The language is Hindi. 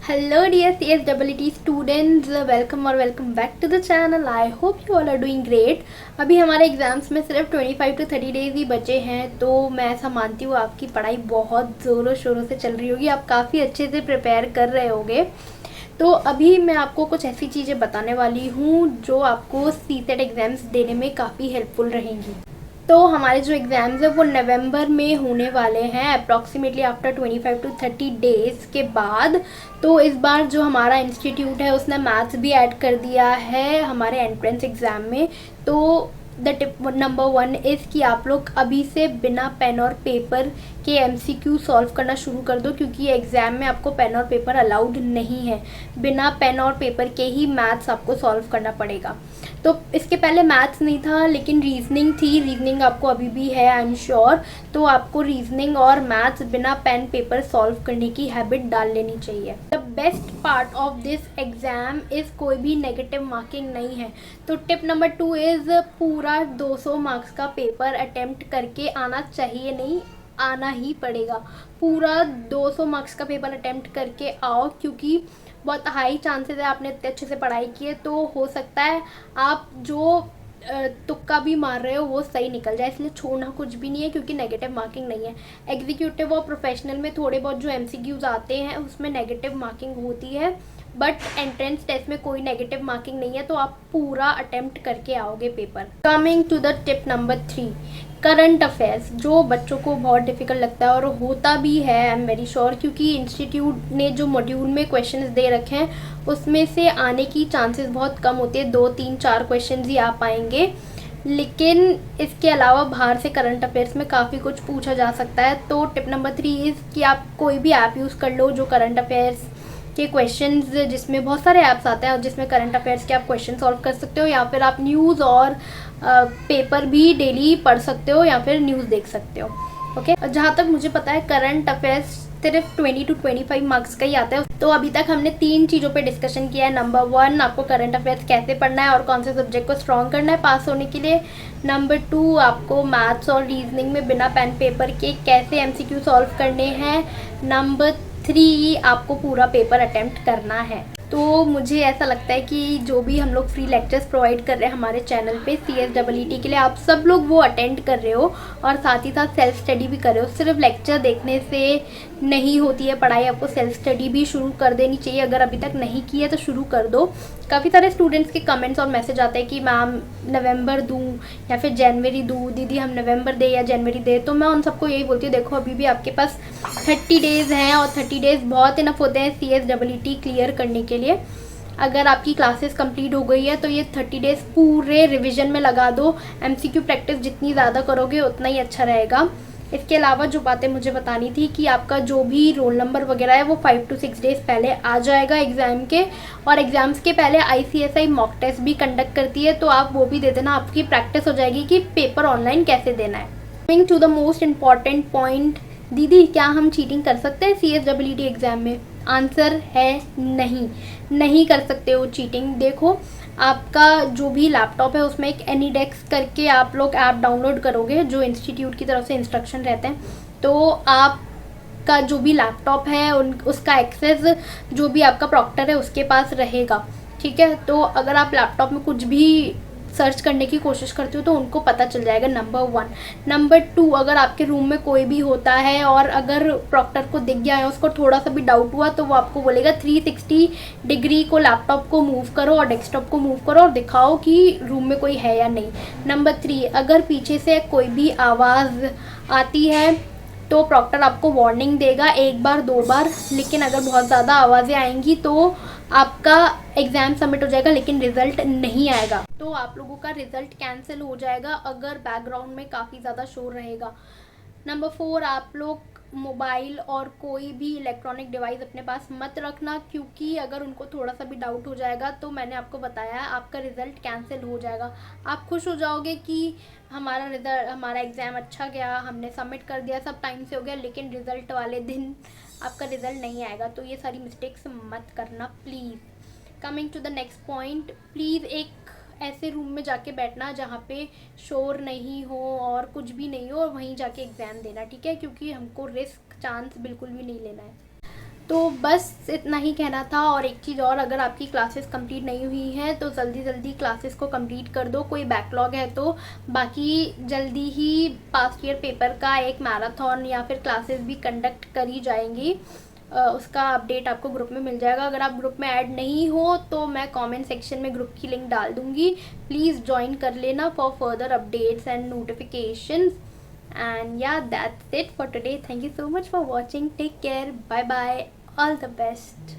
Hello dear CSEE students, welcome back to the channel. I hope you all are doing great. अभी हमारे एग्ज़ाम्स में सिर्फ 25 to 30 डेज़ ही बचे हैं, तो मैं ऐसा मानती हूँ आपकी पढ़ाई बहुत ज़ोरों शोरों से चल रही होगी, आप काफ़ी अच्छे से प्रिपेयर कर रहे होगे। तो अभी मैं आपको कुछ ऐसी चीज़ें बताने वाली हूँ जो आपको सीसेट एग्ज़ाम्स देने में काफ़ी हेल्पफुल रहेंगी। तो हमारे जो एग्ज़ाम्स है वो नवंबर में होने वाले हैं, अप्रॉक्सीमेटली आफ्टर 25 to 30 डेज़ के बाद। तो इस बार जो हमारा इंस्टीट्यूट है उसने मैथ्स भी ऐड कर दिया है हमारे एंट्रेंस एग्ज़ाम में। तो द टिप नंबर 1 इज़ कि आप लोग अभी से बिना पेन और पेपर के एमसीक्यू सॉल्व करना शुरू कर दो, क्योंकि एग्ज़ाम में आपको पेन और पेपर अलाउड नहीं है। बिना पेन और पेपर के ही मैथ्स आपको सॉल्व करना पड़ेगा। तो इसके पहले मैथ्स नहीं था, लेकिन रीजनिंग थी। रीजनिंग आपको अभी भी है, आई एम श्योर। तो आपको रीजनिंग और मैथ्स बिना पेन पेपर सॉल्व करने की हैबिट डाल लेनी चाहिए। The best part of this exam is कोई भी नेगेटिव मार्किंग नहीं है। तो टिप नंबर 2 इज़ पूरा 200 मार्क्स का पेपर अटेम्प्ट करके आना चाहिए, नहीं आना ही पड़ेगा। पूरा 200 मार्क्स का पेपर अटेम्प्ट करके आओ, क्योंकि बहुत हाई चांसेस है, आपने इतने अच्छे से पढ़ाई की है तो हो सकता है आप जो तुक्का भी मार रहे हो वो सही निकल जाए। इसलिए छोड़ना कुछ भी नहीं है, क्योंकि नेगेटिव मार्किंग नहीं है। एग्जीक्यूटिव और प्रोफेशनल में थोड़े बहुत जो एमसीक्यूज आते हैं उसमें नेगेटिव मार्किंग होती है, बट एंट्रेंस टेस्ट में कोई नेगेटिव मार्किंग नहीं है, तो आप पूरा अटेम्प्ट करके आओगे paper. Coming to the tip number 3, current affairs, जो बच्चों को बहुत डिफ़िकल्ट लगता है और होता भी है, आई एम वेरी श्योर, क्योंकि इंस्टीट्यूट ने जो मॉड्यूल में क्वेश्चंस दे रखे हैं उसमें से आने की चांसेस बहुत कम होती है। 2 3 4 क्वेश्चंस ही आ पाएंगे, लेकिन इसके अलावा बाहर से करंट अफेयर्स में काफ़ी कुछ पूछा जा सकता है। तो टिप नंबर 3 इज़ कि आप कोई भी ऐप यूज़ कर लो जो करंट अफेयर्स के क्वेश्चंस, जिसमें बहुत सारे ऐप्स आते हैं और जिसमें करंट अफेयर्स के आप क्वेश्चन सॉल्व कर सकते हो, या फिर आप न्यूज़ और पेपर भी डेली पढ़ सकते हो, या फिर न्यूज़ देख सकते हो। ओके, जहाँ तक मुझे पता है करंट अफेयर्स सिर्फ 20 to 25 मार्क्स का ही आता है। तो अभी तक हमने 3 चीज़ों पे डिस्कशन किया है। नंबर 1, आपको करंट अफेयर्स कैसे पढ़ना है और कौन से सब्जेक्ट को स्ट्रॉन्ग करना है पास होने के लिए। नंबर 2, आपको मैथ्स और रीजनिंग में बिना पेन पेपर के कैसे एमसीक्यू सॉल्व करने हैं। नंबर 3, आपको पूरा पेपर अटेम्प्ट करना है। तो मुझे ऐसा लगता है कि जो भी हम लोग फ्री लेक्चर्स प्रोवाइड कर रहे हैं हमारे चैनल पे CSEE के लिए, आप सब लोग वो अटेंड कर रहे हो और साथ ही साथ सेल्फ स्टडी भी कर रहे हो। सिर्फ लेक्चर देखने से नहीं होती है पढ़ाई, आपको सेल्फ स्टडी भी शुरू कर देनी चाहिए। अगर अभी तक नहीं की है तो शुरू कर दो। काफ़ी सारे स्टूडेंट्स के कमेंट्स और मैसेज आते हैं कि मैम नवंबर दूँ या फिर जनवरी दूँ, दीदी हम नवंबर दे या जनवरी दे। तो मैं उन सबको यही बोलती हूँ, देखो अभी भी आपके पास 30 डेज़ हैं और 30 डेज़ बहुत इनफ होते हैं CSEE क्लियर करने के लिए। अगर आपकी क्लासेस कंप्लीट हो गई है तो ये 30 डेज़ पूरे रिवीजन में लगा दो। एमसीक्यू प्रैक्टिस जितनी ज़्यादा करोगे उतना ही अच्छा रहेगा। इसके अलावा जो बातें मुझे बतानी थी कि आपका जो भी रोल नंबर वगैरह है वो 5 to 6 डेज़ पहले आ जाएगा एग्ज़ाम के, और एग्ज़ाम्स के पहले ICSI मॉक टेस्ट भी कंडक्ट करती है, तो आप वो भी दे देना। आपकी प्रैक्टिस हो जाएगी कि पेपर ऑनलाइन कैसे देना है। Coming to the most important point, दीदी क्या हम चीटिंग कर सकते हैं CSEE एग्ज़ाम में? आंसर है नहीं, नहीं कर सकते हो चीटिंग। देखो आपका जो भी लैपटॉप है उसमें एक एनीडेस्क करके आप लोग ऐप डाउनलोड करोगे, जो इंस्टीट्यूट की तरफ से इंस्ट्रक्शन रहते हैं। तो आपका जो भी लैपटॉप है उसका एक्सेस जो भी आपका प्रॉक्टर है उसके पास रहेगा, ठीक है। तो अगर आप लैपटॉप में कुछ भी सर्च करने की कोशिश करते हो तो उनको पता चल जाएगा, नंबर 1। नंबर 2, अगर आपके रूम में कोई भी होता है और अगर प्रॉक्टर को दिख गया है, उसको थोड़ा सा भी डाउट हुआ, तो वो आपको बोलेगा 360 डिग्री को लैपटॉप को मूव करो और डेस्कटॉप को मूव करो और दिखाओ कि रूम में कोई है या नहीं। नंबर 3, अगर पीछे से कोई भी आवाज़ आती है तो प्रॉक्टर आपको वार्निंग देगा 1 बार 2 बार, लेकिन अगर बहुत ज़्यादा आवाज़ें आएंगी तो आपका एग्ज़ाम सबमिट हो जाएगा लेकिन रिज़ल्ट नहीं आएगा। तो आप लोगों का रिज़ल्ट कैंसिल हो जाएगा अगर बैकग्राउंड में काफ़ी ज़्यादा शोर रहेगा। नंबर 4, आप लोग मोबाइल और कोई भी इलेक्ट्रॉनिक डिवाइस अपने पास मत रखना, क्योंकि अगर उनको थोड़ा सा भी डाउट हो जाएगा तो मैंने आपको बताया आपका रिज़ल्ट कैंसिल हो जाएगा। आप खुश हो जाओगे कि हमारा एग्ज़ाम अच्छा गया, हमने सबमिट कर दिया, सब टाइम से हो गया, लेकिन रिज़ल्ट वाले दिन आपका रिज़ल्ट नहीं आएगा। तो ये सारी मिस्टेक्स मत करना please. Coming to the next point, please एक ऐसे रूम में जाके बैठना जहाँ पे शोर नहीं हो और कुछ भी नहीं हो, और वहीं जाके एग्ज़ाम देना, ठीक है, क्योंकि हमको रिस्क चांस बिल्कुल भी नहीं लेना है। तो बस इतना ही कहना था। और एक चीज़ और, अगर आपकी क्लासेस कंप्लीट नहीं हुई हैं तो जल्दी जल्दी क्लासेस को कंप्लीट कर दो। कोई बैकलॉग है तो बाकी जल्दी ही पास्ट ईयर पेपर का एक मैराथन या फिर क्लासेस भी कंडक्ट करी जाएंगी। उसका अपडेट आपको ग्रुप में मिल जाएगा। अगर आप ग्रुप में ऐड नहीं हो तो मैं कमेंट सेक्शन में ग्रुप की लिंक डाल दूँगी, प्लीज़ ज्वाइन कर लेना for further updates and notifications. And yeah, that's it for today. Thank you so much for watching. Take care. Bye bye. All the best.